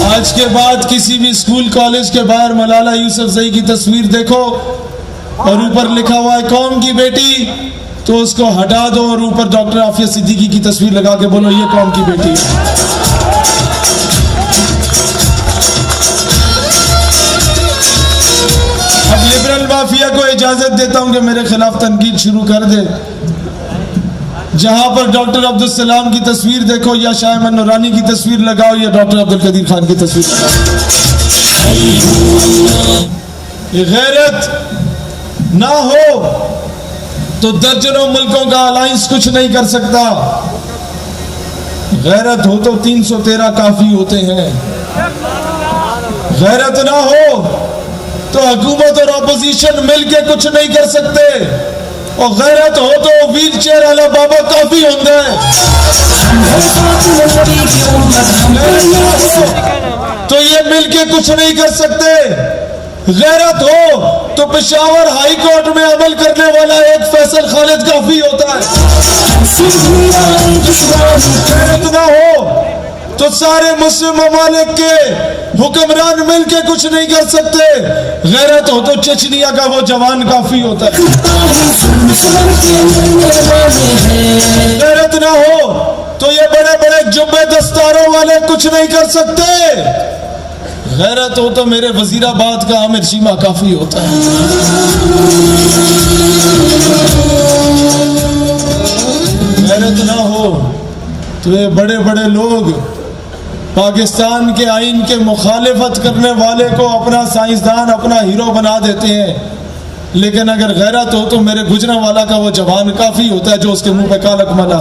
आज के बाद किसी भी स्कूल कॉलेज के बाहर मलाला यूसुफजई की तस्वीर देखो और ऊपर लिखा हुआ है कौम की बेटी, तो उसको हटा दो और ऊपर डॉक्टर आफिया सिद्दीकी की तस्वीर लगा के बोलो ये कौम की बेटी है। अब लिबरल माफिया को इजाजत देता हूं कि मेरे खिलाफ तनकीद शुरू कर दे। जहां पर डॉक्टर अब्दुल सलाम की तस्वीर देखो या शाह अहमद नूरानी की तस्वीर लगाओ या डॉक्टर अब्दुल कदीर खान की तस्वीर लगाओ। ये गैरत ना हो तो दर्जनों मुल्कों का अलायंस कुछ नहीं कर सकता। गैरत हो तो 313 काफी होते हैं। गैरत ना हो तो हुकूमत और अपोजिशन मिलके कुछ नहीं कर सकते, और गैरत हो तो व्हील चेयर वाला बाबा काफी होता है। तो ये मिलके कुछ नहीं कर सकते। गैरत हो तो पेशावर हाई कोर्ट में अमल करने वाला एक फैसल खालिद काफी होता है। गैरत ना हो तो सारे मुस्लिम ममालिक के हुक्मरान मिलके कुछ नहीं कर सकते। गैरत हो तो चचनिया का वो जवान काफी होता है। गैरत ना हो तो ये बड़े बड़े जुम्मे दस्तारों वाले कुछ नहीं कर सकते। गैरत हो तो मेरे वजीराबाद का आमिर शीमा काफी होता है। गैरत ना हो तो ये बड़े बड़े लोग पाकिस्तान के आइन के मुखालिफत करने वाले को अपना साइंसदान, अपना हीरो बना देते हैं। लेकिन अगर गैरत हो तो मेरे गुजरांवाला का वो जवान काफी होता है जो उसके मुंह पे कालक मला।